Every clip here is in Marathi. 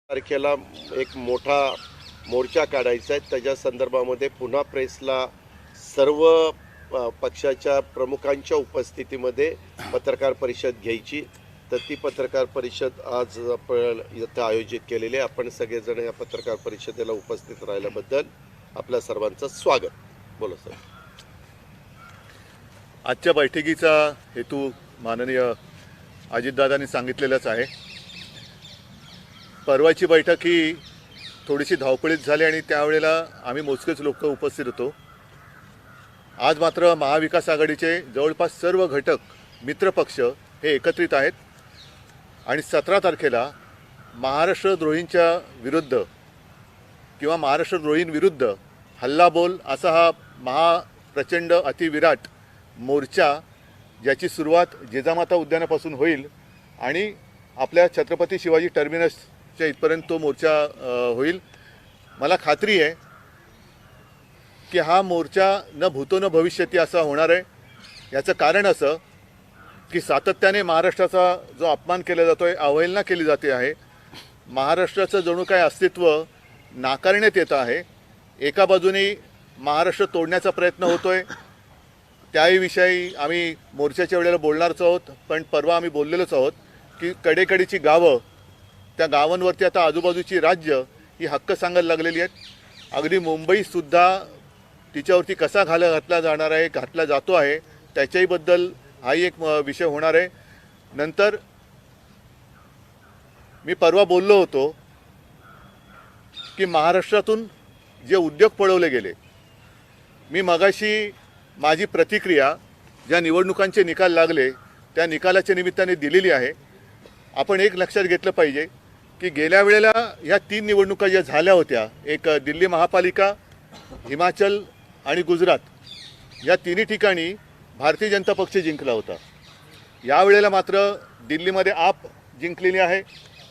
तारखेला एक मोठा मोर्चा काढायचा आहे. त्याच्या संदर्भामध्ये पुन्हा प्रेसला सर्व पक्षाच्या प्रमुखांच्या उपस्थितीमध्ये पत्रकार परिषद घ्यायची. तर ती पत्रकार परिषद आज आपण इथं आयोजित केलेली आहे. आपण सगळेजण या पत्रकार परिषदेला उपस्थित राहिल्याबद्दल आपल्या सर्वांचं स्वागत. बोला सर. आजच्या बैठकीचा हेतू माननीय अजितदादांनी सांगितलेलाच आहे. परवाची बैठक ही थोडीशी धावपळीत झाली आणि त्यावेळेला आम्ही मोजकेच लोक उपस्थित होतो. आज मात्र महाविकास आघाडीचे जवळपास सर्व घटक मित्रपक्ष हे एकत्रित आहेत आणि 17 तारखेला महाराष्ट्रद्रोहींच्या विरुद्ध किंवा महाराष्ट्रद्रोहींविरुद्ध हल्लाबोल असा हा महाप्रचंड अतिविराट मोर्चा, ज्याची सुरुवात जिजामाता उद्यानापासून होईल आणि आपल्या छत्रपती शिवाजी टर्मिनसच्या इथपर्यंत तो मोर्चा होईल. मला खात्री आहे की हा मोर्चा न भूतो न भविष्यती असा होणार आहे. याचं कारण असं की सातत्याने महाराष्ट्राचा जो अपमान केला जातो आहे, अवहेलना केली जाते आहे, महाराष्ट्राचं जणू काय अस्तित्व नाकारण्यात येतं आहे. एका बाजूने महाराष्ट्र तोडण्याचा प्रयत्न होतो आहे, त्याविषयी आम्ही मोर्चाच्या वेळेला बोलणारच आहोत. पण परवा आम्ही बोललेलोच आहोत की कडेकडीची गावं, त्या गावांवरती आता आजूबाजूची राज्य ही हक्क सांगायला लागलेली आहेत. अगदी मुंबईसुद्धा तिच्यावरती कसा घातला जाणार आहे, घातला जातो आहे, त्याच्याहीबद्दल हाही एक विषय होणार आहे. नंतर मी परवा बोललो होतो की महाराष्ट्रातून जे उद्योग पळवले गेले, मी मगाशी माझी प्रतिक्रिया ज्या निवडणुकांचे निकाल लागले त्या निकालाच्या निमित्ताने दिलेली आहे. आपण एक लक्षात घेतलं पाहिजे की गेल्या वेळेला ह्या 3 निवडणुका ज्या झाल्या होत्या, एक दिल्ली महापालिका, हिमाचल आणि गुजरात, या तिन्ही ठिकाणी भारतीय जनता पक्ष जिंकला होता. यावेळेला मात्र दिल्लीमध्ये आप जिंकलेली आहे,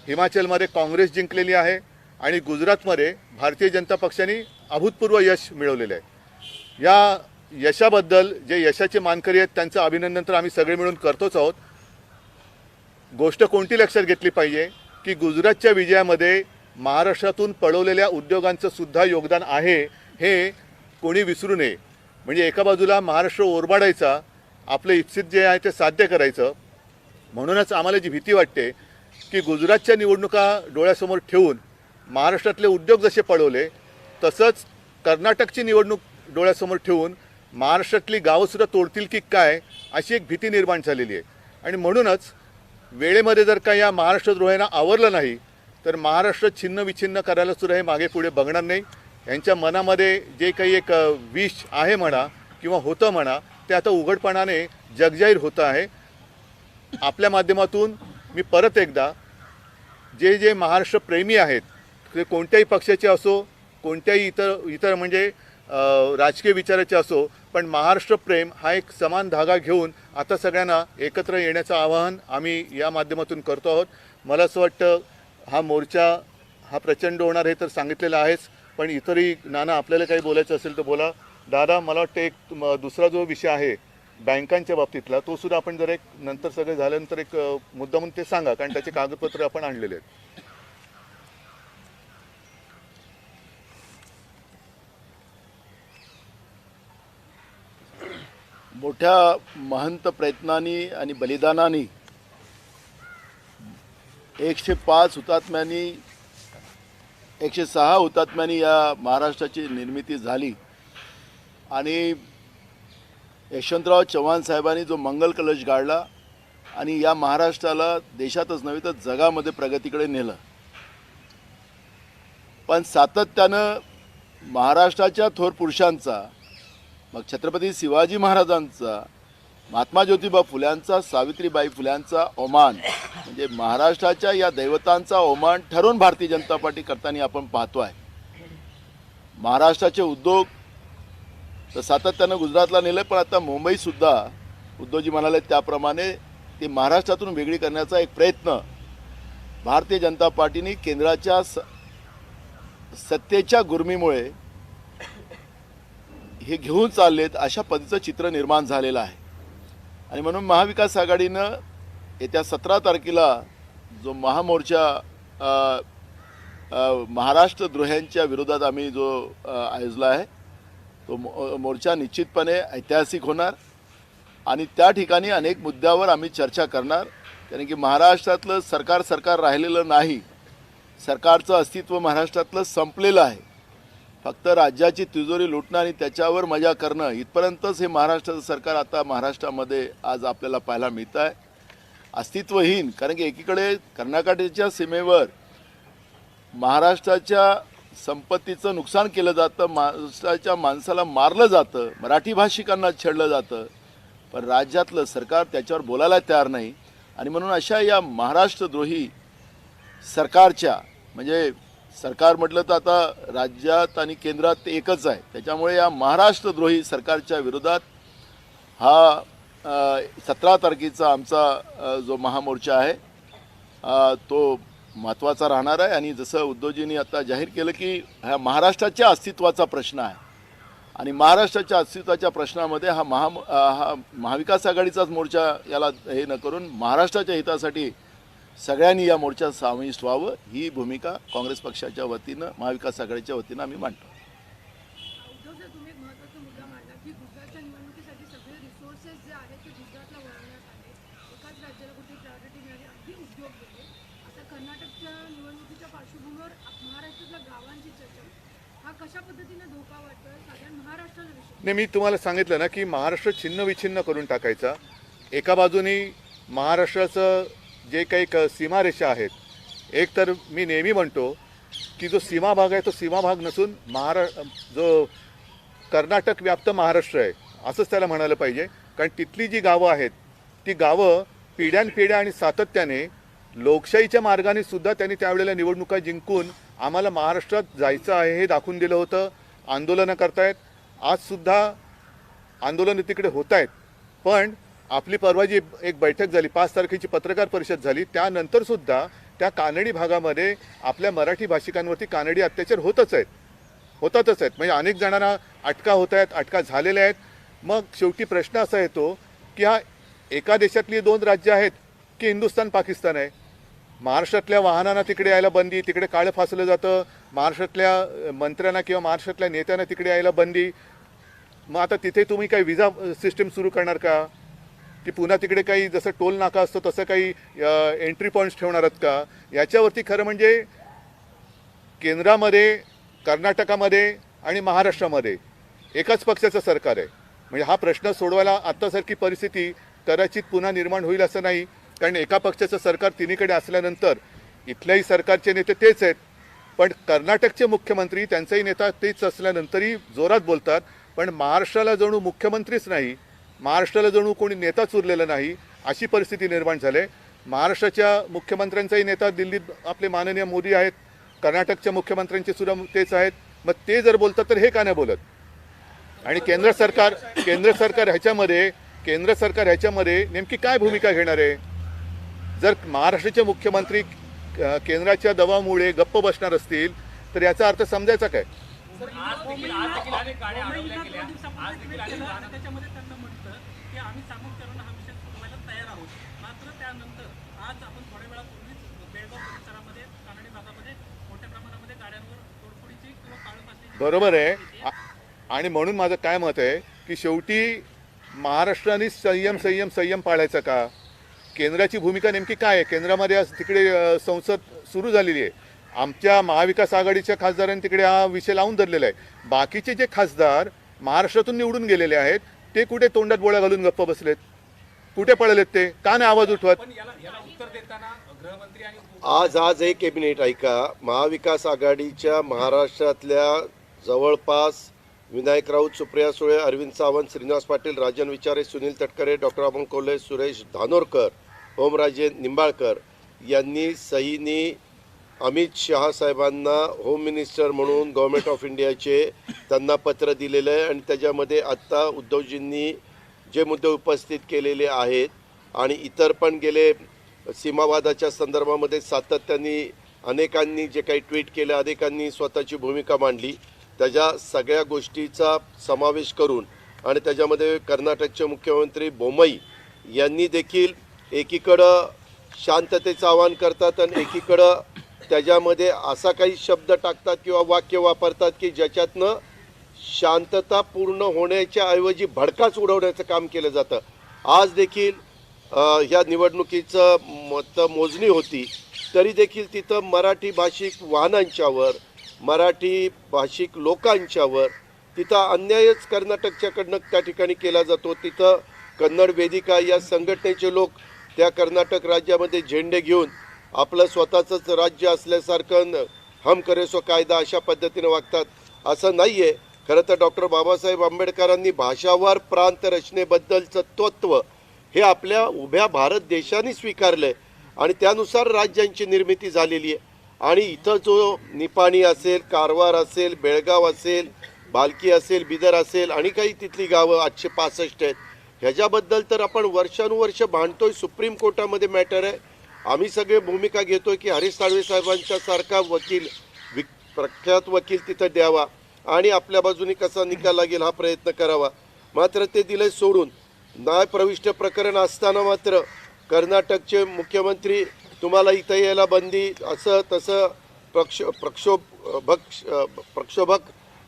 हिमाचलमध्ये काँग्रेस जिंकलेली आहे आणि गुजरातमध्ये भारतीय जनता पक्षाने अभूतपूर्व यश मिळवलेलं आहे. या यशाबद्दल जे यशाचे मानकरी आहेत त्यांचं अभिनंदन तर आम्ही सगळे मिळून करतोच आहोत. गोष्ट कोणती लक्षात घेतली पाहिजे की गुजरातच्या विजयामध्ये महाराष्ट्रातून पळवलेल्या उद्योगांचं सुद्धा योगदान आहे, हे कोणी विसरू नये. म्हणजे एका बाजूला महाराष्ट्र ओरबाडायचा, आपलं इप्सित जे आहे ते साध्य करायचं. म्हणूनच आम्हाला जी भीती वाटते की गुजरातच्या निवडणुका डोळ्यासमोर ठेवून महाराष्ट्रातले उद्योग जसे पळवले, तसंच कर्नाटकची निवडणूक डोळ्यासमोर ठेवून महाराष्ट्रातली गावंसुद्धा तोडतील की काय, अशी एक भीती निर्माण झालेली आहे. आणि म्हणूनच वेळेमध्ये जर का या महाराष्ट्रद्रोह्यांना आवरलं नाही तर महाराष्ट्र छिन्न विछिन्न करायला सुद्धा हे मागे पुढे बघणार नाही. यांच्या मनामध्ये जे काही एक विष आहे म्हणा किंवा होतं म्हणा, ते आता उघडपणाने जगजाहीर होतं आहे. आपल्या माध्यमातून मी परत एकदा जे महाराष्ट्रप्रेमी आहेत, ते कोणत्याही पक्षाचे असो, कोणत्याही इतर म्हणजे राजकीय विचाराचे असो, पण महाराष्ट्रप्रेम हा एक समान धागा घेऊन आता सगळ्यांना एकत्र येण्याचं आवाहन आम्ही या माध्यमातून करतो आहोत. मला असं वाटतं हा मोर्चा हा प्रचंड होणार हे तर सांगितलेलं आहेच, पण इतरही नाना आपल्याला काही बोलायचं असेल तर बोला. दादा, मला वाटतं एक दुसरा जो विषय आहे बँकांच्या बाबतीतला, तो सुद्धा आपण जर एक नंतर सगळं झाल्यानंतर एक मुद्दा म्हणून ते सांगा, कारण त्याचे कागदपत्र आपण आणलेले आहेत. मोठ्या महंत प्रयत्नांनी आणि बलिदानांनी 105 हुतात्म्यांनी 106 हुतात्म्यांनी या महाराष्ट्राची निर्मिती झाली आणि यशवंतराव चव्हाण साहेबांनी जो मंगल कलश गाडला आणि या महाराष्ट्राला देशातच नव्हे तर जगामध्ये प्रगतीकडे नेलं. पण सातत्यानं महाराष्ट्राच्या थोर पुरुषांचा, मग छत्रपती शिवाजी महाराजांचा, महात्मा ज्योतिबा फुल्यांचा, सावित्रीबाई फुल्यांचा अवमान, म्हणजे महाराष्ट्राच्या या दैवतांचा अवमान ठरवून भारतीय जनता पार्टी करताना आपण पाहतो आहे. महाराष्ट्राचे उद्योग तर सातत्यानं गुजरातला नेले, पण आता मुंबईसुद्धा उद्धवजी म्हणाले त्याप्रमाणे ते महाराष्ट्रातून वेगळी करण्याचा एक प्रयत्न भारतीय जनता पार्टीने केंद्राच्या सत्तेच्या गुर्मीमुळे हे घेऊन चाललेत, अशा पद्धतीचं चित्र निर्माण झालेलं आहे. आणि म्हणून महाविकास आघाडीनं येत्या 17 तारखेला जो महामोर्चा महाराष्ट्रद्रोह्यांच्या विरोधात आम्ही जो आयोजला आहे तो मोर्चा निश्चितपणे ऐतिहासिक होणार आणि त्या ठिकाणी अनेक मुद्द्यावर आम्ही चर्चा करणार. कारण की महाराष्ट्रातलं सरकार राहिलेलं नाही. सरकारचं अस्तित्व महाराष्ट्रातलं संपलेलं आहे. फक्त राज्याची तिजोरी लुटणं आणि त्याच्यावर मजा करणं इथपर्यंतच हे महाराष्ट्राचं सरकार आता महाराष्ट्रामध्ये आज आपल्याला पाहायला मिळतं आहे. अस्तित्वहीन. कारण की एकीकडे कर्नाटकच्या सीमेवर महाराष्ट्राच्या संपत्तीचं नुकसान केलं जातं, महाराष्ट्राच्या माणसाला मारलं जातं, मराठी भाषिकांना छेडलं जातं, पण राज्यातलं सरकार त्याच्यावर बोलायला तयार नाही. आणि म्हणून अशा या महाराष्ट्रद्रोही सरकारच्या, म्हणजे सरकार म्हटलं तर आता राज्यात आणि केंद्रात ते एकच आहे, त्याच्यामुळे या महाराष्ट्रद्रोही सरकारच्या विरोधात हा 17 तारखेचा आमचा जो महामोर्चा आहे तो महत्त्वाचा राहणार आहे. आणि जसं उद्धवजींनी आता जाहीर केलं की हा महाराष्ट्राच्या अस्तित्वाचा प्रश्न आहे आणि महाराष्ट्राच्या अस्तित्वाच्या प्रश्नामध्ये हा महाविकास आघाडीचाच मोर्चा याला हे न करून महाराष्ट्राच्या हितासाठी सगळ्यांनी या मोर्चात समाविष्ट व्हावं ही भूमिका काँग्रेस पक्षाच्या वतीनं, महाविकास आघाडीच्या वतीनं आम्ही मांडतो. उद्धव सर, तुम्ही एक महत्त्वाचा मुद्दा मांडला की गुजरातच्या निवडणुकीसाठी सगळे रिसोर्सेस जे आहेत ते गुजरातला वळवण्यात आले. एकाच राज्याला कुठे प्रायोरिटी मिळाली, अगदी उद्योग गेले. आता कर्नाटकच्या निवडणुकीच्या पार्श्वभूमीवर महाराष्ट्रातल्या गावांची चर्चा, हा कशा पद्धतीने धोका वाटतोय साधारण महाराष्ट्राचा विषय? नाही, मी तुम्हाला सांगितलं ना की महाराष्ट्र छिन्न विछिन्न करून टाकायचा. एका बाजूनी महाराष्ट्राचं जे काही सीमारेषा आहेत, एक तर मी नेहमी म्हणतो की जो सीमा भाग आहे तो सीमा भाग नसून जो कर्नाटक व्याप्त महाराष्ट्र आहे असंच त्याला म्हणायला पाहिजे. कारण तिथली जी गावं आहेत ती गावं पिढ्यानपिढ्या आणि सातत्याने लोकशाहीच्या मार्गाने सुद्धा त्यांनी त्यावेळेला निवडणुका जिंकून आम्हाला महाराष्ट्रात जायचं आहे हे दाखवून दिलं होतं. आंदोलनं करतायत, आजसुद्धा आंदोलनं तिकडे होत आहेत. पण आपली परवा जी एक बैठक झाली, 5 तारखेची पत्रकार परिषद झाली, त्यानंतरसुद्धा त्या कानडी भागामध्ये आपल्या मराठी भाषिकांवरती कानडी अत्याचार होतातच आहेत. म्हणजे अनेक जणांना अटका होत आहेत, अटका झालेल्या आहेत. मग शेवटी प्रश्न असा येतो की हा एका देशातली 2 राज्य आहेत की हिंदुस्थान पाकिस्तान आहे. महाराष्ट्रातल्या वाहनांना तिकडे यायला बंदी, तिकडे काळं फासलं जातं. महाराष्ट्रातल्या मंत्र्यांना किंवा महाराष्ट्रातल्या नेत्यांना तिकडे यायला बंदी. मग आता तिथे तुम्ही काही विजा सिस्टीम सुरू करणार का? की पुन्हा तिकडे काही जसं टोल नाका असतो तसं काही एंट्री पॉईंट्स ठेवणार आहेत का? याच्यावरती खरं म्हणजे केंद्रामध्ये, कर्नाटकामध्ये आणि महाराष्ट्रामध्ये एकाच पक्षाचं सरकार आहे. म्हणजे हा प्रश्न सोडवायला आत्तासारखी परिस्थिती कदाचित पुन्हा निर्माण होईल असं नाही. कारण एका पक्षाचं सरकार तिन्हीकडे असल्यानंतर इथल्याही सरकारचे नेते तेच आहेत, पण कर्नाटकचे मुख्यमंत्री त्यांचाही नेता तेच असल्यानंतरही जोरात बोलतात. पण महाराष्ट्राला जणू मुख्यमंत्रीच नाही, महाराष्ट्राला जणू कोणी नेताच उरलेला नाही अशी परिस्थिती निर्माण झाली. महाराष्ट्राच्या मुख्यमंत्र्यांचाही नेता दिल्लीत आपले माननीय मोदी आहेत, कर्नाटकच्या मुख्यमंत्र्यांचे सुद्धा तेच आहेत. मग ते जर बोलतात तर हे का नाही बोलत? आणि केंद्र सरकार ह्याच्यामध्ये नेमकी काय भूमिका घेणार आहे? जर महाराष्ट्राचे मुख्यमंत्री केंद्राच्या दबावामुळे गप्प बसणार असतील तर याचा अर्थ समजायचा काय? बरोबर आहे. आणि म्हणून माझं काय मत आहे की शेवटी महाराष्ट्राने संयम पाळायचा का? केंद्राची भूमिका नेमकी काय आहे? केंद्रामध्ये आज तिकडे संसद सुरू झालेली आहे. आमच्या महाविकास आघाडीच्या खासदारांनी तिकडे हा विषय लावून धरलेला आहे. बाकीचे जे खासदार महाराष्ट्रातून निवडून गेलेले आहेत ते कुठे तोंडात बोळ्या घालून गप्प बसलेत? कुठे पळलेत ते? का नाही आवाज उठवत? आज एक कॅबिनेट ऐका. महाविकास आघाडीच्या महाराष्ट्रातल्या जवळपास विनायक राऊत, सुप्रिया सुळे, अरविंद सावंत, श्रीनिवास पाटील, राजन विचारे, सुनील तटकरे, डॉक्टर अमोल कोल्हे, सुरेश धानोरकर, ओमराजे निंबाळकर यांनी सहीनी अमित शहा साहेबांना होम मिनिस्टर म्हणून गव्हर्नमेंट ऑफ इंडियाचे त्यांना पत्र दिलेलं आहे. आणि त्याच्यामध्ये आत्ता उद्धवजींनी जे मुद्दे उपस्थित केलेले आहेत आणि इतर पण गेले सीमावादाच्या संदर्भामध्ये सातत्याने अनेकांनी जे काही ट्विट केलं, अनेकांनी स्वतःची भूमिका मांडली, त्याच्या सगळ्या गोष्टीचा समावेश करून आणि त्याच्यामध्ये कर्नाटकचे मुख्यमंत्री बोम्मई यांनी देखील एकीकडं शांततेचं आवाहन करतात आणि एकीकडं त्याच्यामध्ये असा काही शब्द टाकतात किंवा वाक्य वापरतात की ज्याच्यातनं शांतता पूर्ण होण्याच्या ऐवजी भडकाच उडवण्याचं काम केलं जातं. आज देखील ह्या निवडणुकीचं मतमोजणी होती, तरी देखील तिथं मराठी भाषिक वाहनांच्यावर, मराठी भाषिक लोकांच्यावर तिथं अन्यायच कर्नाटकच्याकडनं त्या ठिकाणी केला जातो. तिथं कन्नड वेदिका या संघटनेचे लोक त्या कर्नाटक राज्यामध्ये झेंडे घेऊन आपलं स्वतःचंच राज्य असल्यासारखं हम करे सो कायदा अशा पद्धतीनं वागतात. असं नाही आहे. खरं तर डॉक्टर बाबासाहेब आंबेडकरांनी भाषावार प्रांत रचनेबद्दलचं तत्त्व हे आपल्या उभ्या भारत देशाने स्वीकारलं आहे आणि त्यानुसार राज्यांची निर्मिती झालेली आहे. आणि इथं जो निपाणी असेल, कारवार असेल, बेळगाव असेल, भालकी असेल, बिदर असेल आणि काही तिथली गावं 865 आहेत, ह्याच्याबद्दल तर आपण वर्षानुवर्ष भांडतोय. सुप्रीम कोर्टामध्ये मॅटर आहे. आम्ही सगळे भूमिका घेतोय की हरीश साळवे साहेबांच्या सारखा वकील, प्रख्यात वकील तिथं द्यावा आणि आपल्या बाजूने कसा निकाल लागेल हा प्रयत्न करावा. मात्र ते दिले सोडून न्यायप्रविष्ट प्रकरण असताना मात्र कर्नाटकचे मुख्यमंत्री तुम्हाला इथं यायला बंदी असं तसं प्रक्षोभक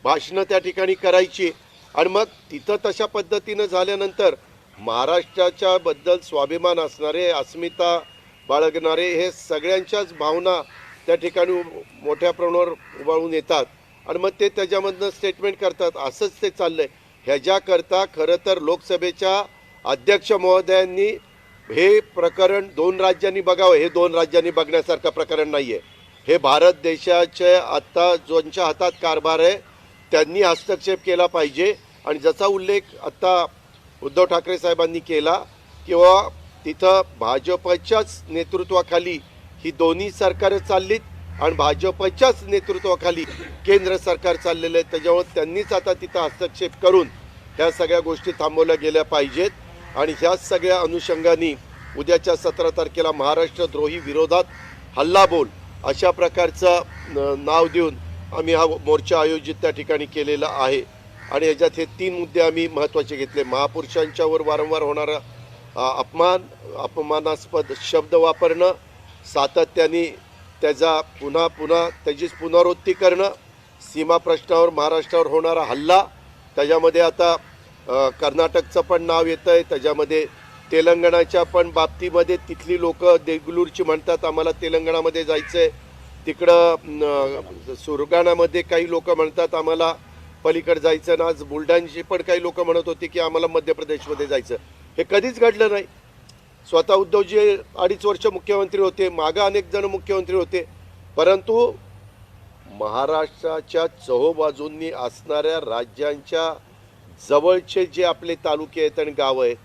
भाषणं त्या ठिकाणी करायची. आणि मग तिथं तशा पद्धतीनं झाल्यानंतर महाराष्ट्राच्या बद्दल स्वाभिमान असणारे, अस्मिता बाळगणारे हे सगळ्यांच्याच भावना त्या ठिकाणी मोठ्या प्रमाणावर उभारून येतात आणि मग ते त्याच्यामधनं स्टेटमेंट करतात. असंच ते चाललंय. ह्याच्याकरता खरं तर लोकसभेच्या अध्यक्ष महोदयांनी हे प्रकरण 2 राज्यांनी बघावं. हे 2 राज्यांनी बघण्यासारखं प्रकरण नाही आहे. हे भारत देशाचे आत्ता ज्यांच्या हातात कारभार आहे त्यांनी हस्तक्षेप केला पाहिजे. आणि ज्याचा उल्लेख आत्ता उद्धव ठाकरे साहेबांनी केला किंवा तिथं भाजपच्याच नेतृत्वाखाली ही दोन्ही सरकारं चाललीत आणि भाजपच्याच नेतृत्वाखाली केंद्र सरकार चाललेलं आहे. त्याच्यामुळे त्यांनीच आता तिथं हस्तक्षेप करून ह्या सगळ्या गोष्टी थांबवल्या गेल्या पाहिजेत. आणि ह्याच सगळ्या अनुषंगाने उद्याच्या 17 तारखेला महाराष्ट्रद्रोही विरोधात हल्लाबोल अशा प्रकारचं नाव देऊन आम्ही हा मोर्चा आयोजित त्या ठिकाणी केलेला आहे. आणि ह्याच्यात हे 3 मुद्दे आम्ही महत्त्वाचे घेतले. महापुरुषांच्यावर वारंवार होणारा अपमानास्पद शब्द वापरणं, सातत्याने त्याचा पुन्हा त्याचीच पुनरावृत्ती करणं, सीमा प्रश्नावर महाराष्ट्रावर होणारा हल्ला, त्याच्यामध्ये आता कर्नाटकचं पण नाव येतं आहे, त्याच्यामध्ये तेलंगणाच्या पण बाबतीमध्ये तिथली लोक देगलूरची म्हणतात आम्हाला तेलंगणामध्ये जायचं आहे, तिकडं सुरगाणामध्ये काही लोक म्हणतात आम्हाला पलीकडे जायचं ना. आज बुलढाण्याची पण काही लोक म्हणत होती की आम्हाला मध्य प्रदेशमध्ये जायचं. हे कधीच घडलं नाही. स्वतः उद्धवजी 2.5 वर्ष मुख्यमंत्री होते, मागं अनेक जण मुख्यमंत्री होते, परंतु महाराष्ट्राच्या चोहोबाजूंनी असणाऱ्या राज्यांच्या जवळचे जे आपले तालुके आहेत आणि गावं आहेत,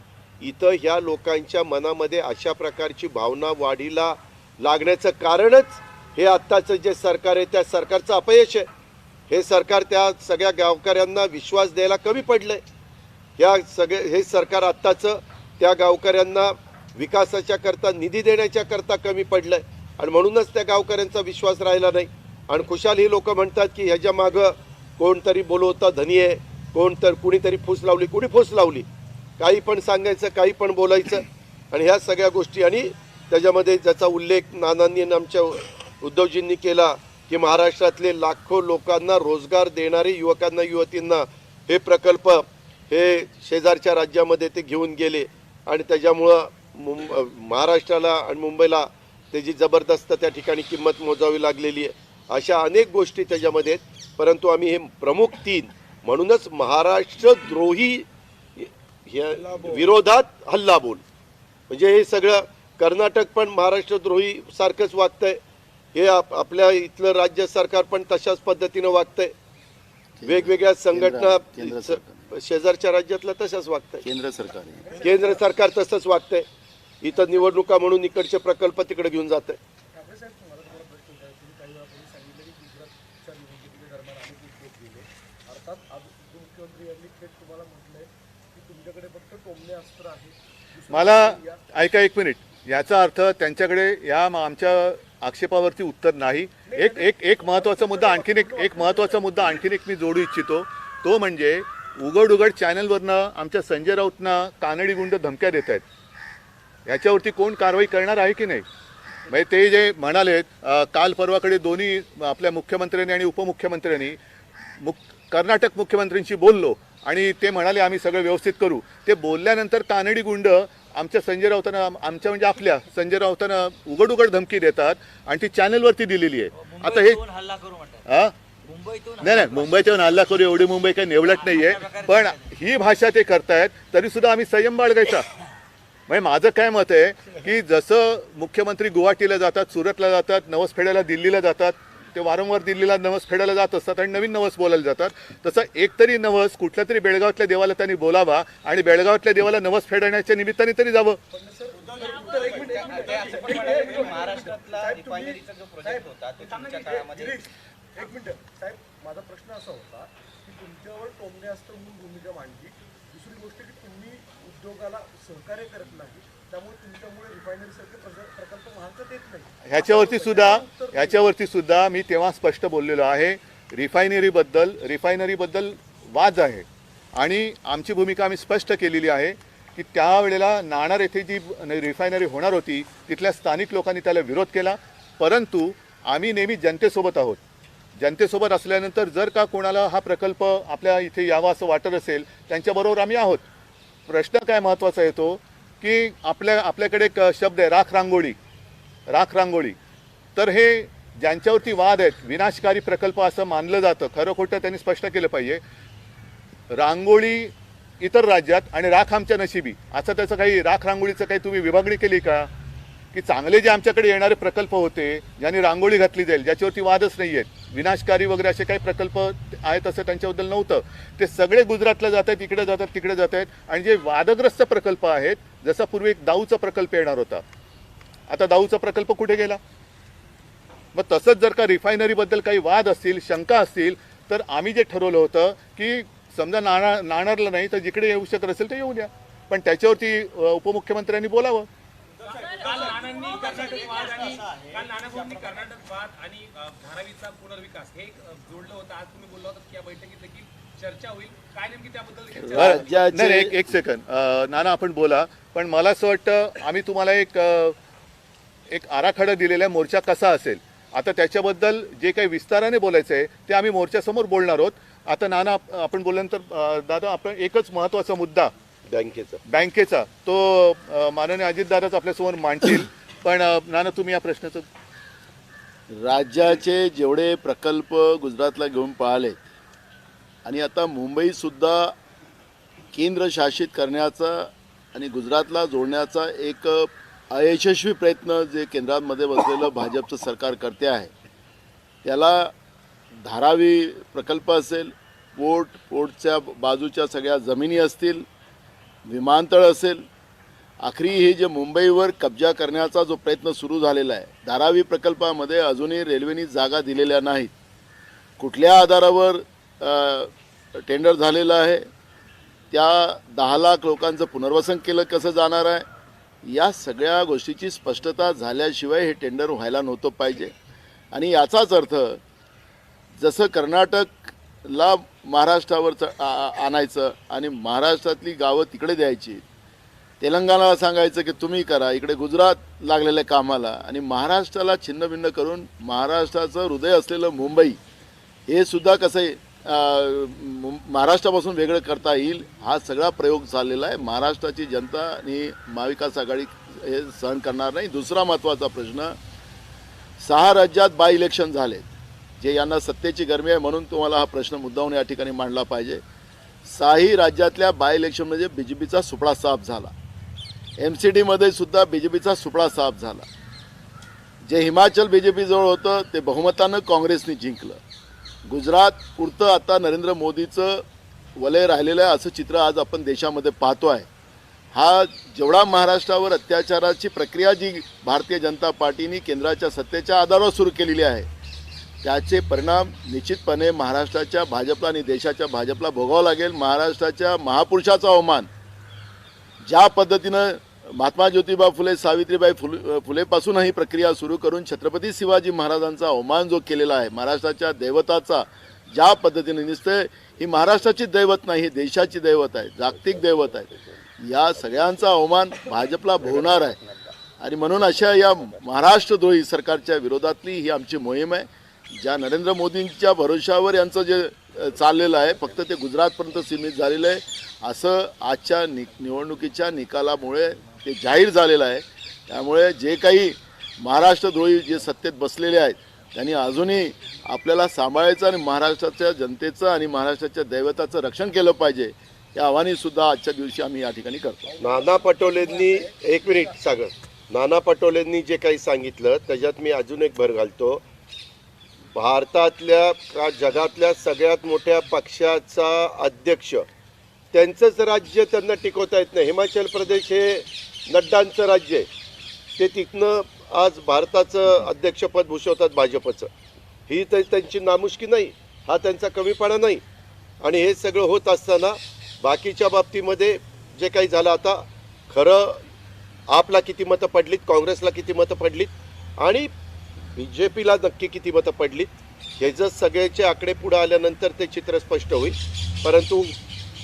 इथं ह्या लोकांच्या मनामध्ये अशा प्रकारची भावना वाढीला लागण्याचं कारणच हे आत्ताचं जे सरकार आहे त्या सरकारचं अपयश आहे. हे सरकार त्या सगळ्या गावकऱ्यांना विश्वास द्यायला कमी पडलंय. हे सरकार आत्ताचं त्या गावकऱ्यांना विकासाच्या करता, निधी देण्याच्या करता कमी पडलंय आणि म्हणूनच त्या गावकऱ्यांचा विश्वास राहिला नाही. आणि खुशाल ही लोक म्हणतात की ह्याच्या मागं कोणतरी बोलवता धनी आहे, कुणीतरी फूस लावली, काही पण सांगायचं, काही पण बोलायचं. आणि ह्या सगळ्या गोष्टी आणि त्याच्यामध्ये ज्याचा उल्लेख नानांनी आमच्या उद्धवजींनी केला की महाराष्ट्रातले लाखो लोकांना रोजगार देणारे युवकांना, युवतींना हे प्रकल्प हे शेजारच्या राज्यामध्ये ते घेऊन गेले आणि त्याच्यामुळं महाराष्ट्राला आणि मुंबईला त्याची जबरदस्त त्या ठिकाणी किंमत मोजावी लागलेली आहे. अशा अनेक गोष्टी त्याच्यामध्ये आहेत. परंतु आम्ही हे प्रमुख 3 म्हणूनच महाराष्ट्रद्रोही विरोधात हल्लाबोल, म्हणजे हे सगळं कर्नाटक पण महाराष्ट्रद्रोही सारखंच वागतंय, हे आपल्या इथलं राज्य सरकार पण तशाच पद्धतीनं वागतंय, वेगवेगळ्या संघटना शेजारच्या राज्यातलं तशाच वागतंय, केंद्र सरकार तसंच वागतंय. इथं निवडणुका म्हणून इकडचे प्रकल्प तिकडे घेऊन जात आहे. मला ऐका 1 मिनिट. याचा अर्थ त्यांच्याकडे या आमच्या आक्षेपावरती उत्तर नाही. एक महत्त्वाचा मुद्दा आणखीन एक मी जोडू इच्छितो. तो म्हणजे उघड चॅनलवरनं आमच्या संजय राऊतना कानडी गुंड धमक्या देत आहेत. याच्यावरती कोण कारवाई करणार आहे की नाही? म्हणजे ते जे म्हणाले काल परवाकडे दोन्ही आपल्या मुख्यमंत्र्यांनी आणि उपमुख्यमंत्र्यांनी कर्नाटक मुख्यमंत्र्यांशी बोललो आणि ते म्हणाले आम्ही सगळं व्यवस्थित करू. ते बोलल्यानंतर कानडी गुंड आमच्या संजय राऊतांना आमच्या म्हणजे आपल्या संजय राऊतांना उघड उघड धमकी देतात आणि ती चॅनलवरती दिलेली आहे. आता हे हा नाही नाही मुंबईतून हल्ला करू एवढी मुंबई काही निवडत नाहीये, पण ही भाषा ते करतायत तरी सुद्धा आम्ही संयम बाळगायचा. म्हणजे माझं काय मत आहे की जसं मुख्यमंत्री गुवाहाटीला जातात, सुरतला जातात, नवस फेडायला दिल्लीला जातात, ते वारंवार दिल्लीला नवस फेडायला जात असतात आणि नवीन नवस बोलायला जातात, तसं एकतरी नवस कुठल्या तरी बेळगावातल्या देवाला त्यांनी बोलावा आणि बेळगावातल्या देवाला नवस फेडण्याच्या निमित्ताने तरी जावं. महाराष्ट्रातला रिफायनरीचा जो प्रोजेक्ट होता तो तुमच्या काळामध्ये एक मिनिट साहेब, माझा प्रश्न असा होता की तुमच्यावर टोमण्यास्त्र म्हणून भूमिका मांडली. दुसरी गोष्ट की तुम्ही उद्योगाला सहकार्य करत नाही, त्यामुळे तुमच्यामुळे रिफायनरी सारखे प्रकल्प महाराष्ट्रात येत नाही. ह्याच्यावरती सुद्धा मी तेव्हा स्पष्ट बोललेलो आहे. रिफायनरीबद्दल वाद आहे आणि आमची भूमिका आम्ही स्पष्ट केलेली आहे की त्यावेळेला नाणार येथे जी रिफायनरी होणार होती तिथल्या स्थानिक लोकांनी त्याला विरोध केला, परंतु आम्ही नेहमी जनतेसोबत आहोत. जनतेसोबत असल्यानंतर जर का कोणाला हा प्रकल्प आपल्या इथे यावा असं वाटत असेल त्यांच्याबरोबर आम्ही आहोत. प्रश्न काय महत्त्वाचा येतो की आपल्याकडे एक शब्द आहे राख रांगोळी. तर हे ज्यांच्यावरती वाद आहेत, विनाशकारी प्रकल्प असं मानलं जातं, खरं खोटं त्यांनी स्पष्ट केलं पाहिजे. रांगोळी इतर राज्यात आणि राख आमच्या नशिबी, असं त्याचं काही राख रांगोळीचं काही तुम्ही विभागणी केली का? की चांगले जे आमच्याकडे येणारे प्रकल्प होते ज्यांनी रांगोळी घातली जाईल, ज्याच्यावरती वादच नाही आहेत, विनाशकारी वगैरे असे काही प्रकल्प आहेत असं त्यांच्याबद्दल नव्हतं, ते सगळे गुजरातला जात आहेत, तिकडे जात आहेत. आणि जे वादग्रस्त प्रकल्प आहेत, जसा पूर्वी एक दाऊचा प्रकल्प येणार होता, आता दाऊचा प्रकल्प कुठे गेला? मग तसंच जर का रिफायनरीबद्दल काही वाद असतील, शंका असतील, तर आम्ही जे ठरवलं होतं की समजा नाणारला नाही तर जिकडे येऊ शकत असेल तर येऊ द्या, पण त्याच्यावरती उपमुख्यमंत्र्यांनी बोलावं. काल नानांनी कर्नाटक वाद आणि धारावीचा पुनर्विकास हे जोडलं होतं. आज तुम्ही बोलला होता की या बैठकीत देखील चर्चा होईल, काय नेमकी त्याबद्दल? नाही एक सेकंद नाना आपण बोला, पण मला असं वाटतं आम्ही तुम्हाला एक आराखडा दिलेला मोर्चा कसा असेल, आता त्याच्याबद्दल जे काही विस्ताराने बोलायचं आहे ते आम्ही मोर्चासमोर बोलणार आहोत. आता नाना आपण बोलल्यानंतर दादा आपण एकच महत्त्वाचा मुद्दा बँकेचा तो माननीय अजितदादाच आपल्यासमोर मांडतील, पण नाना तुम्ही या प्रश्नाचं. राज्याचे जेवढे प्रकल्प गुजरातला घेऊन पळाले आणि आता मुंबईसुद्धा केंद्रशासित करण्याचा आणि गुजरातला जोडण्याचा एक अयशस्वी प्रयत्न जे केंद्रामध्ये बसलेलं भाजपचं सरकार करते आहे, त्याला धारावी प्रकल्प असेल, पोर्टच्या बाजूच्या सगळ्या जमिनी असतील, विमानतळ असेल, आखरी हे जे मुंबईवर कब्जा करण्याचा जो प्रयत्न सुरू झालेला आहे, धारावी प्रकल्पामध्ये अजूनही रेल्वेनी जागा दिलेल्या नाहीत. कुठल्या आधारावर टेंडर झालेलं आहे, त्या 10 लाख लोकांचं पुनर्वसन केलं कसं जाणार आहे, या सगळ्या गोष्टीची स्पष्टता झाल्याशिवाय हे टेंडर व्हायला नव्हतं पाहिजे. आणि याचाच अर्थ जसं कर्नाटकला महाराष्ट्रावर आणायचं आणि महाराष्ट्रातली गावं तिकडे द्यायची, तेलंगणाला सांगायचं की तुम्ही करा, इकडे गुजरात लागलेल्या कामाला, आणि महाराष्ट्राला छिन्नभिन्न करून महाराष्ट्राचं हृदय असलेलं मुंबई हे सुद्धा कसं महाराष्ट्रापासून वेगळं करता येईल, हा सगळा प्रयोग चाललेला आहे. महाराष्ट्राची जनता आणि महाविकास आघाडी हे सहन करणार नाही. दुसरा महत्त्वाचा प्रश्न, 6 राज्यात बाय इलेक्शन झाले, जे यांना सत्तेची गरमी आहे म्हणून तुम्हाला हा प्रश्न मुद्दाहून या ठिकाणी मांडला पाहिजे. 6ही राज्यातल्या बाय इलेक्शनमध्ये BJPचा सुपडा साफ झाला, MCDमध्ये सुद्धा BJPचा सुपडा साफ झाला. जे हिमाचल BJP जवळ होतं ते बहुमतानं काँग्रेसने जिंकलं. गुजरात पुरतं आता नरेंद्र मोदीचं वलय राहिलेलं आहे असं चित्र आज आपण देशामध्ये पाहतो आहे. हा जेवढा महाराष्ट्रावर अत्याचाराची प्रक्रिया जी भारतीय जनता पार्टीने केंद्राच्या सत्तेच्या आधारावर सुरू केलेली आहे, त्याचे परिणाम निश्चितपणे महाराष्ट्राच्या भाजपला आणि देशाच्या भाजपला भोगावं लागेल. महाराष्ट्राच्या महापुरुषाचा अवमान ज्या पद्धतीनं महात्मा ज्योतिबा फुले, सावित्रीबाई फुलेपासून ही प्रक्रिया सुरू करून छत्रपती शिवाजी महाराजांचा अवमान जो केलेला आहे, महाराष्ट्राच्या दैवताचा ज्या पद्धतीने निसते, ही महाराष्ट्राची दैवत नाही, ही देशाची दैवत आहे, जागतिक दैवत आहे, या सगळ्यांचा अवमान भाजपला भोवणार आहे. आणि म्हणून अशा या महाराष्ट्रद्रोही सरकारच्या विरोधातली ही आमची मोहीम आहे. ज्या नरेंद्र मोदींच्या भरोशावर यांचं जे चाललेलं आहे फक्त ते गुजरातपर्यंत सीमित झालेलं आहे असं आजच्या निवडणुकीच्या निकालामुळे ते जाहीर झालेलं आहे. त्यामुळे जे काही महाराष्ट्रद्रोही जे सत्तेत बसलेले आहेत त्यांनी अजूनही आपल्याला सांभाळायचं आणि महाराष्ट्राच्या जनतेचं आणि महाराष्ट्राच्या दैवताचं रक्षण केलं पाहिजे. या आव्हानेसुद्धा आजच्या दिवशी आम्ही या ठिकाणी करतो. नाना पटोलेंनी एक मिनिट सागर, नाना पटोलेंनी जे काही सांगितलं त्याच्यात मी अजून एक भर घालतो. भारतातल्या का जगातल्या सगळ्यात मोठ्या पक्षाचा अध्यक्ष त्यांचंच राज्य त्यांना टिकवता येत नाही. हिमाचल प्रदेश हे नड्डांचं राज्य आहे, ते तिथनं आज भारताचं अध्यक्षपद भूषवतात भाजपचं. ही तर त्यांची नामुष्की नाही, हा त्यांचा कमीपणा नाही. आणि हे सगळं होत असताना बाकीच्या बाबतीमध्ये जे काही झालं, आता खरं आपला किती मतं पडलीत, काँग्रेसला किती मतं पडलीत आणि BJPला नक्की किती मतं पडलीत हे जर सगळ्याचे आकडे पुढे आल्यानंतर ते चित्र स्पष्ट होईल. परंतु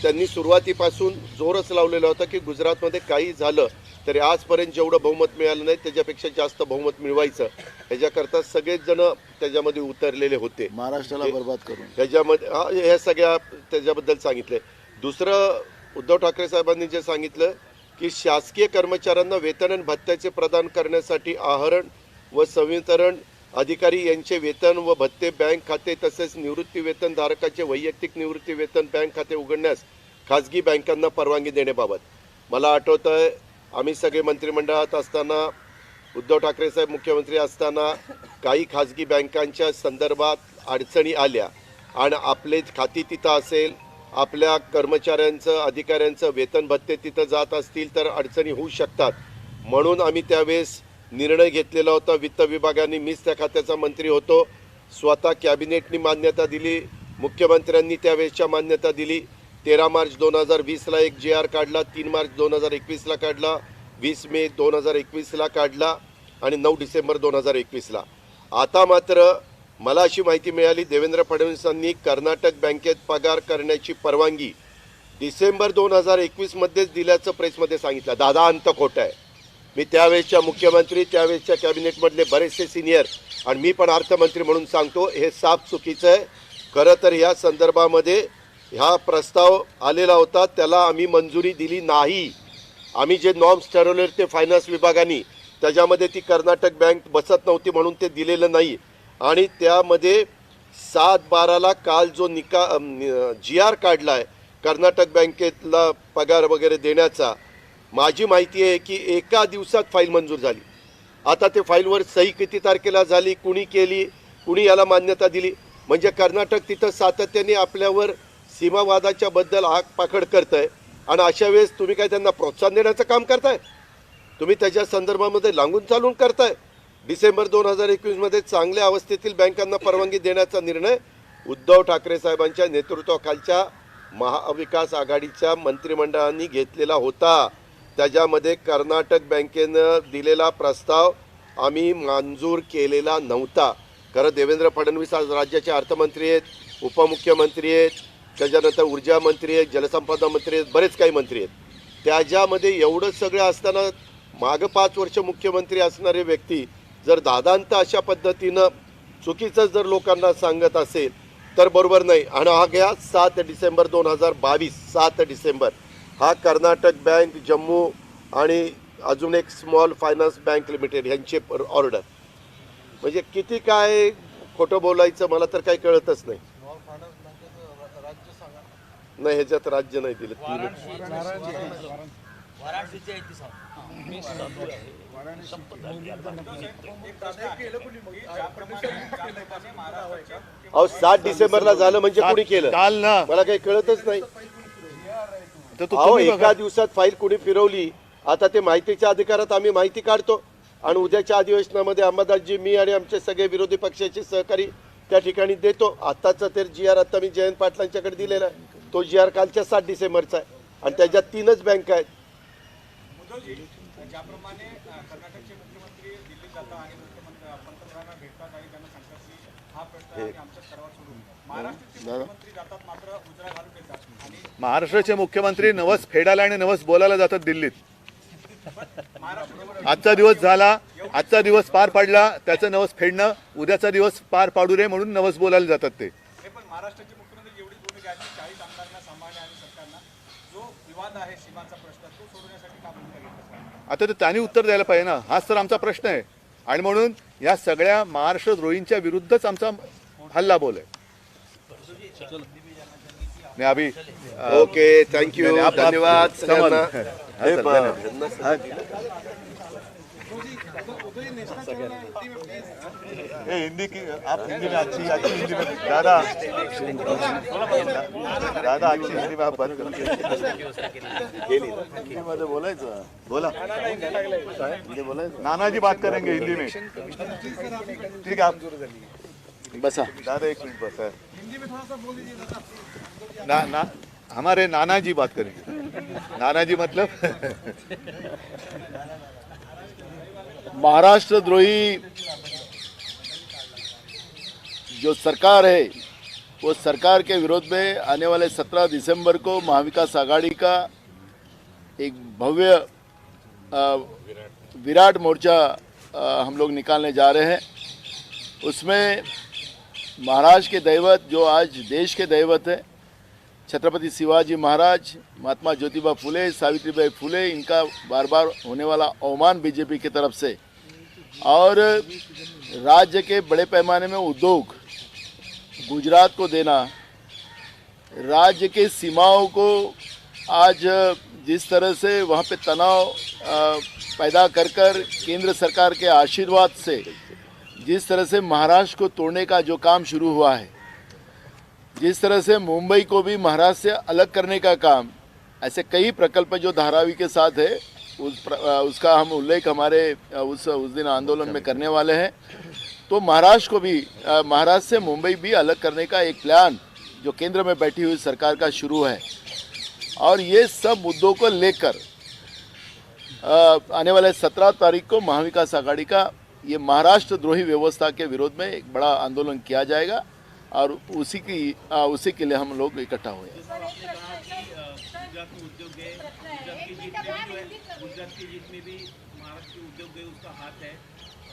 त्यांनी सुरुवातीपासून जोरच लावलेला होता की गुजरातमध्ये काही झालं तरी आजपर्यंत जेवढं बहुमत मिळालं नाही त्याच्यापेक्षा जास्त बहुमत मिळवायचं, ह्याच्याकरता सगळेच जण त्याच्यामध्ये उतरलेले होते. महाराष्ट्राला बर्बाद करून त्याच्यामध्ये ह्या सगळ्या त्याच्याबद्दल सांगितले. दुसरं उद्धव ठाकरे साहेबांनी जे सांगितलं की शासकीय कर्मचाऱ्यांना वेतन आणि भत्त्याचे प्रदान करण्यासाठी आहरण व संवितरण अधिकारी यांचे वेतन व भत्ते बँक खाते तसेच निवृत्ती वेतन धारकाचे वैयक्तिक निवृत्ती वेतन बँक खाते उघडण्यास खाजगी बँकांना परवानगी देण्याबाबत मला आठवतं आहे आम्ही सगळे मंत्रिमंडळात असताना, उद्धव ठाकरे साहेब मुख्यमंत्री असताना काही खाजगी बँकांच्या संदर्भात अडचणी आल्या आणि आपले खाती तिथं असेल, आपल्या कर्मचाऱ्यांचं अधिकाऱ्यांचं वेतन भत्ते तिथं जात असतील तर अडचणी होऊ शकतात. म्हणून आम्ही त्यावेळेस निर्णय घेतलेला होता. वित्त विभागाने, मीच त्या खात्याचा मंत्री होतो, स्वतः कॅबिनेटनी मान्यता दिली, मुख्यमंत्र्यांनी त्यावेळेसच्या मान्यता दिली. 13 मार्च 2020ला एक GR काढला, 3 मार्च 2021ला काढला, 20 मे 2021ला काढला आणि 9 डिसेंबर 2021ला. आता मात्र मला अशी माहिती मिळाली देवेंद्र फडणवीसांनी कर्नाटक बँकेत पगार करण्याची परवानगी डिसेंबर 2021मध्येच दिल्याचं प्रेसमध्ये सांगितलं. दादा अंत खोटं आहे. मी त्यावेळेसच्या मुख्यमंत्री, त्यावेळेसच्या कॅबिनेटमधले बरेचसे सिनियर आणि मी पण अर्थमंत्री म्हणून सांगतो हे साफ चुकीचं आहे. खरं तर ह्या संदर्भामध्ये ह्या प्रस्ताव आलेला होता, त्याला आम्ही मंजुरी दिली नाही. आम्ही जे नॉर्म्स ठरवले ते फायनान्स विभागाने, त्याच्यामध्ये ती कर्नाटक बँक बसत नव्हती म्हणून ते दिलेलं नाही. आणि त्यामध्ये 7/12ला काल जो GR काढला आहे कर्नाटक बँकेतला पगार वगैरे देण्याचा, माझी माहिती आहे की एका दिवसात फाईल मंजूर झाली. आता ते फाईलवर सही किती तारखेला झाली, कुणी केली, कुणी याला मान्यता दिली, म्हणजे कर्नाटक तिथं सातत्याने आपल्यावर सीमावादाच्या बद्दल आगपाखड करत आहे. आणि अशा वेळेस तुम्ही काय त्यांना प्रोत्साहन देण्याचं काम करताय, तुम्ही त्याच्या संदर्भामध्ये लागून चालून करताय. डिसेंबर 2021मध्ये चांगल्या अवस्थेतील बँकांना परवानगी देण्याचा निर्णय उद्धव ठाकरे साहेबांच्या नेतृत्वाखालच्या महाविकास आघाडीच्या मंत्रिमंडळाने घेतलेला होता. त्याच्यामध्ये कर्नाटक बँकेनं दिलेला प्रस्ताव आम्ही मंजूर केलेला नव्हता. खरं देवेंद्र फडणवीस आज राज्याचे अर्थमंत्री आहेत, उपमुख्यमंत्री आहेत, त्याच्यानंतर ऊर्जा मंत्री आहेत, जलसंपदा मंत्री आहेत, बरेच काही मंत्री आहेत. त्याच्यामध्ये एवढं सगळं असताना मागं 5 वर्ष मुख्यमंत्री असणारे व्यक्ती जर दादांत अशा पद्धतीनं चुकीचं जर लोकांना सांगत असेल तर बरोबर नाही. आणि हा घ्या 7 डिसेंबर 2022, 7 डिसेंबर हा कर्नाटक बँक, जम्मू आणि अजून एक स्मॉल फायनान्स बँक लिमिटेड यांचे ऑर्डर. म्हणजे किती काय खोटं बोलायचं मला तर काही कळतच नाही. नाही ह्याच्यात राज्य नाही दिलं. अहो 7 डिसेंबरला झालं म्हणजे कोणी केलं काल ना मला काही कळतच नाही. तर तू अहो तुम्ही बघा. एका दिवसात फाईल कुणी फिरवली. आता ते माहितीच्या अधिकारात आम्ही माहिती काढतो आणि उद्याच्या अधिवेशनामध्ये अंबादासजी, मी आणि आमचे सगळे विरोधी पक्षाचे सहकारी त्या ठिकाणी देतो. आत्ताचा तर GR आता मी जयंत पाटलांच्याकडे दिलेला आहे, तो GR कालच्या 7 डिसेंबरचा आहे आणि त्याच्यात 3च बँका आहेत. ज्याप्रमाणे कर्नाटकचे मुख्यमंत्री दिल्लीत जातात आणि पंतप्रधानांना भेटतात आणि त्यांना सांगतात की हा प्रश्न आहे आमच्या स्तरावर सोडून महाराष्ट्राचे मुख्यमंत्री जातात मात्र उजरा घालून येतात आणि महाराष्ट्राचे मुख्यमंत्री नवस फेडायला आणि नवस बोलायला जातात दिल्लीत. आजचा दिवस झाला, आजचा दिवस पार पडला, त्याचं नवस फेडणं, उद्याचा दिवस पार पाडू नये म्हणून नवस बोलायला जातात ते. हे पण महाराष्ट्राचे मुख्यमंत्री एवढी भूमिका आहे की 40 आमदारांना सांभाळणे आणि सरकारला जो विवाद आहे सीमांचा प्रश्न तो सोडवण्यासाठी का भूमिका घेतली. आता तर त्यांनी उत्तर द्यायला पाहिजे ना, हाच तर आमचा प्रश्न आहे. आणि म्हणून या सगळ्या महाराष्ट्र द्रोहींच्या विरुद्धच आमचा हल्ला बोल आहे. नाही अभि ओके, थँक्यू, धन्यवाद सगळ्यांना. हिंदी की आप हिंदी में अच्छी हिंदी में दादा दादा अच्छी हिंदी में आप बात करो. हिंदीमध्ये बोलायचं. बोला. हिंदी बोलायचं. नानाजी बात करेंगे हिंदी में. ठीक है आप बसा. दादा एक मिनट बस है. ना ना हमारे नाना जी बात करेंगे. नाना जी मतलब महाराष्ट्र द्रोही जो सरकार है वो सरकार के विरोध में आने वाले 17 दिसंबर को महाविकास आघाड़ी का एक भव्य विराट मोर्चा हम लोग निकालने जा रहे हैं. उसमें महाराष्ट्र के दैवत जो आज देश के दैवत है छत्रपति शिवाजी महाराज, महात्मा ज्योतिबा फुले, सावित्रीबाई फुले, इनका बार बार होने वाला अवमान बीजेपी की तरफ से और राज्य के बड़े पैमाने में उद्योग गुजरात को देना, राज्य के सीमाओं को आज जिस तरह से वहाँ पे तनाव पैदा कर केंद्र सरकार के आशीर्वाद से जिस तरह से महाराष्ट्र को तोड़ने का जो काम शुरू हुआ है, जिस तरह से मुंबई को भी महाराष्ट्र से अलग करने का काम, ऐसे कई प्रकल्प जो धारावी के साथ है उसका हम उल्लेख हमारे उस दिन आंदोलन में करने वाले हैं. तो महाराष्ट्र को भी महाराष्ट्र से मुंबई भी अलग करने का एक प्लान जो केंद्र में बैठी हुई सरकार का शुरू है. और ये सब मुद्दों को लेकर आने वाले 17 तारीख को महाविकास आघाड़ी का ये महाराष्ट्र द्रोही व्यवस्था के विरोध में एक बड़ा आंदोलन किया जाएगा और उसी के लिए हम लोग इकट्ठा हुए हैं. गुजरात की जीत में भी महाराष्ट्र के उद्योग गए उसका हाथ है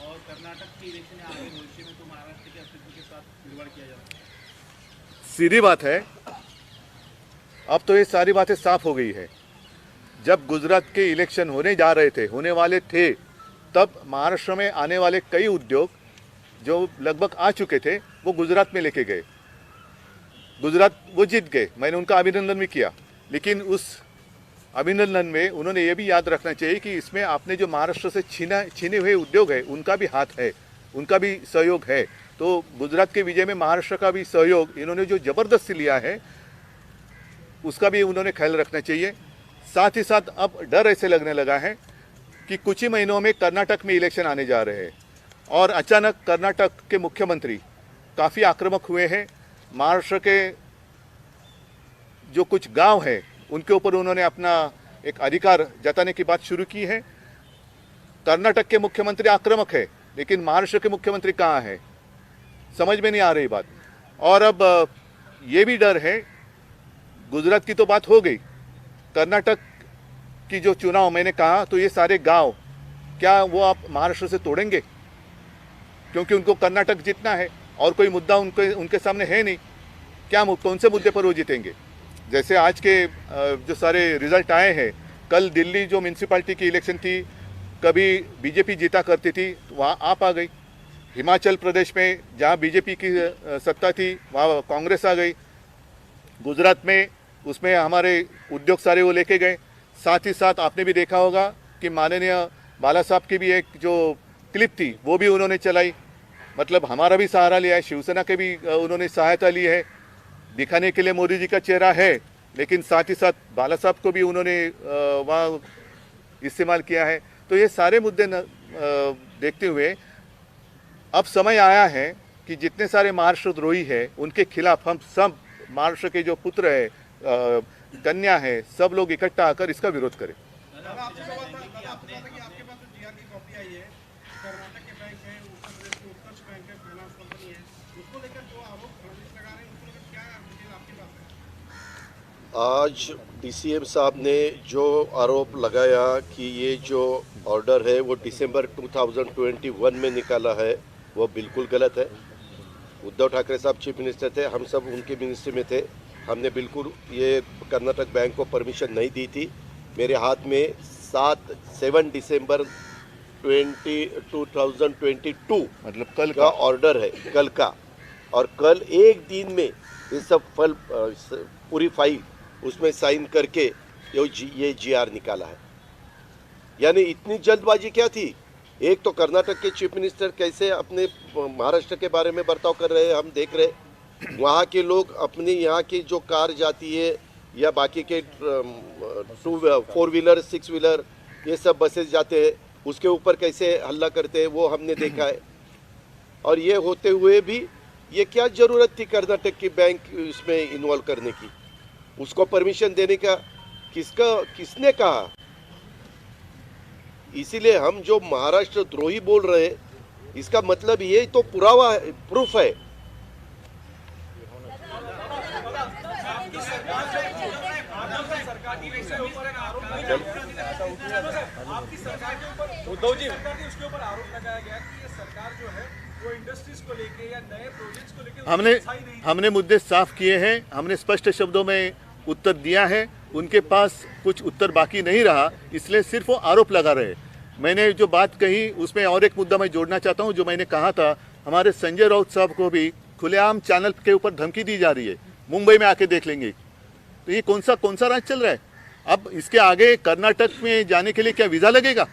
और कर्नाटक की इलेक्शन आगे भविष्य में तो महाराष्ट्र के अस्तित्व के साथ खिलवाड़ किया जा रहा है. सीधी बात है. अब तो ये सारी बातें साफ हो गई है. जब गुजरात के इलेक्शन होने वाले थे तब महाराष्ट्र में आने वाले कई उद्योग जो लगभग आ चुके थे वो गुजरात में लेके गए. गुजरात वो जीत गए, मैंने उनका अभिनंदन भी किया. लेकिन उस अभिनंदन में उन्होंने ये भी याद रखना चाहिए कि इसमें आपने जो महाराष्ट्र से छीने हुए उद्योग है उनका भी हाथ है, उनका भी सहयोग है. तो गुजरात के विजय में महाराष्ट्र का भी सहयोग इन्होंने जो ज़बरदस्ती लिया है उसका भी उन्होंने ख्याल रखना चाहिए. साथ ही साथ अब डर ऐसे लगने लगा है कि कुछ ही महीनों में कर्नाटक में इलेक्शन आने जा रहे हैं और अचानक कर्नाटक के मुख्यमंत्री काफ़ी आक्रामक हुए हैं. महाराष्ट्र के जो कुछ गांव हैं उनके ऊपर उन्होंने अपना एक अधिकार जताने की बात शुरू की है. कर्नाटक के मुख्यमंत्री आक्रामक है लेकिन महाराष्ट्र के मुख्यमंत्री कहाँ है, समझ में नहीं आ रही बात. और अब ये भी डर है, गुजरात की तो बात हो गई, कर्नाटक की जो चुनाव मैंने कहा तो ये सारे गांव क्या वो आप महाराष्ट्र से तोड़ेंगे क्योंकि उनको कर्नाटक जीतना है और कोई मुद्दा उनके सामने है नहीं. क्या कौन से मुद्दे पर वो जीतेंगे. जैसे आज के जो सारे रिजल्ट आए हैं, कल दिल्ली जो म्यूनसिपालिटी की इलेक्शन थी कभी बीजेपी जीता करती थी वहाँ आप आ गई. हिमाचल प्रदेश में जहाँ बीजेपी की सत्ता थी वहाँ कांग्रेस आ गई. गुजरात में उसमें हमारे उद्योग सारे वो लेके गए. साथ ही साथ आपने भी देखा होगा कि माननीय बाला साहब की भी एक जो क्लिप थी वो भी उन्होंने चलाई. मतलब हमारा भी सहारा लिया है, शिवसेना के भी उन्होंने सहायता ली है. दिखाने के लिए मोदी जी का चेहरा है लेकिन साथ ही साथ बाला साहब को भी उन्होंने वहाँ इस्तेमाल किया है. तो ये सारे मुद्दे देखते हुए अब समय आया है कि जितने सारे महाराष्ट्र द्रोही हैं उनके खिलाफ हम सब महाराष्ट्र के जो पुत्र है, कन्या है, सब लोग इकट्ठा आकर इसका विरोध करें. आपके पास जो जीआर की कॉपी आई है, कर्नाटक के बैंक है, उत्तर प्रदेश के उत्कर्ष बैंक है, फाइनेंस कंपनी है, उसको लेकर जो आरोप फडणवीस लगा रहे हैं उसको लेकर क्या डिटेल आपके पास है? आज डीसीएम साहब ने जो आरोप लगाया कि ये जो ऑर्डर है वो दिसंबर 2021 में निकाला है, वो बिल्कुल गलत है। उद्धव ठाकरे साहब चीफ मिनिस्टर थे, हम सब उनके मिनिस्ट्री में थे, हमने बिल्कुल ये कर्नाटक बैंक को परमिशन नहीं दी थी। मेरे हाथ में 7 दिसंबर 2022 मतलब कल का ऑर्डर है, कल का, और कल एक दिन में ये सब पूरी फाइल उसमें साइन करके ये जीआर निकाला है। यानी इतनी जल्दबाजी क्या थी? एक तो कर्नाटक के चीफ मिनिस्टर कैसे अपने महाराष्ट्र के बारे में बर्ताव कर रहे हैं हम देख रहे। वहाँ के लोग अपनी यहाँ की जो कार जाती है या बाकी के 4 व्हीलर 6 व्हीलर ये सब बसेस जाते हैं, उसके ऊपर कैसे हल्ला करते हैं वो हमने देखा है। और ये होते हुए भी ये क्या ज़रूरत थी कर्नाटक की बैंक इसमें इन्वॉल्व करने की? उसको परमिशन देने का किसने कहा? इसीलिए हम जो महाराष्ट्र द्रोही बोल रहे हैं, इसका मतलब ये तो पुरावा है, प्रूफ है। आपकी सरकार के ऊपर उद्धव जी उसके ऊपर आरोप लगाया गया कि ये सरकार जो है वो इंडस्ट्रीज को लेके या नए प्रोजेक्ट्स को लेके हमने मुद्दे साफ किए हैं, हमने स्पष्ट शब्दों में उत्तर दिया है। उनके पास कुछ उत्तर बाकी नहीं रहा, इसलिए सिर्फ वो आरोप लगा रहे। मैंने जो बात कही उसमें और एक मुद्दा मैं जोड़ना चाहता हूं। जो मैंने कहा था, हमारे संजय राउत साहब को भी खुलेआम चैनल के ऊपर धमकी दी जा रही है, मुंबई में आके देख लेंगे। तो ये कौन सा राज चल रहा है? अब इसके आगे कर्नाटक में जाने के लिए क्या वीज़ा लगेगा?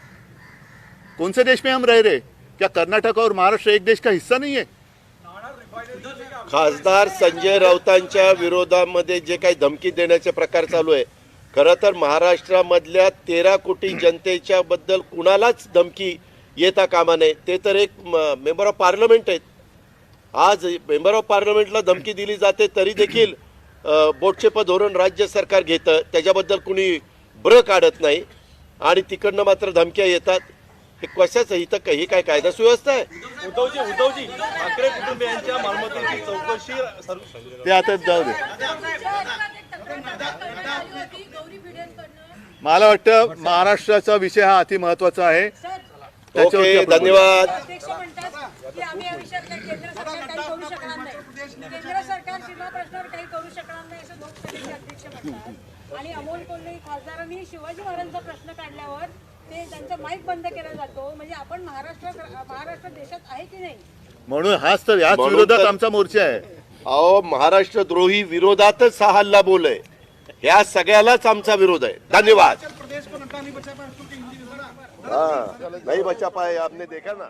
कौन से देश में हम रह रहे? क्या कर्नाटक और महाराष्ट्र एक देश का हिस्सा नहीं है? खासदार संजय राऊतांच्या विरोधामध्ये जे काही धमकी देण्याचे प्रकार चालू आहे, खरं तर महाराष्ट्रामधल्या 13 कोटी जनतेच्या बद्दल कुणालाच धमकी येता कामा नये। ते तर एक मेंबर ऑफ पार्लमेंट आहेत। आज मेंबर ऑफ पार्लमेंटला धमकी दिली जाते तरी देखील बोटचेप धोरण राज्य सरकार घेतं, त्याच्याबद्दल कुणी ब्र काढत नाही आणि तिकडनं मात्र धमक्या येतात। हे कशाचं? इथं काही काय कायदा सुव्यवस्था आहे? उद्धवजी ठाकरे कुटुंबियांच्या मालमत्तेची चौकशी ते आता जाऊ दे। मला वाटतं महाराष्ट्राचा विषय हा अति महत्त्वाचा आहे। ओके, धन्यवाद। अध्यक्ष म्हणतात की आम्ही या विषयात काही केंद्र सरकार काही करू शकणार नाही, केंद्र सरकार सीमा प्रश्नावर काही करू शकणार नाही असं लोकसभेचे अध्यक्ष म्हणतात। आणि अमोल कोल्हे खासदारांनी शिवाजी महाराजांचा प्रश्न काढल्यावर ते त्यांचा माईक बंद केला जातो, म्हणजे आपण महाराष्ट्र देशात आहे की नाही? म्हणून हाच तर याच विरोधात आमचा मोर्चा आहे। अहो, महाराष्ट्र द्रोही विरोधातच हा हल्ला बोल आहे, ह्या सगळ्यालाच आमचा विरोध आहे। धन्यवाद। प्रदेश को नड्डा नहीं बचा पाए, उसको हिंदी में हाँ, नहीं बचा पाए, आपने देखा ना।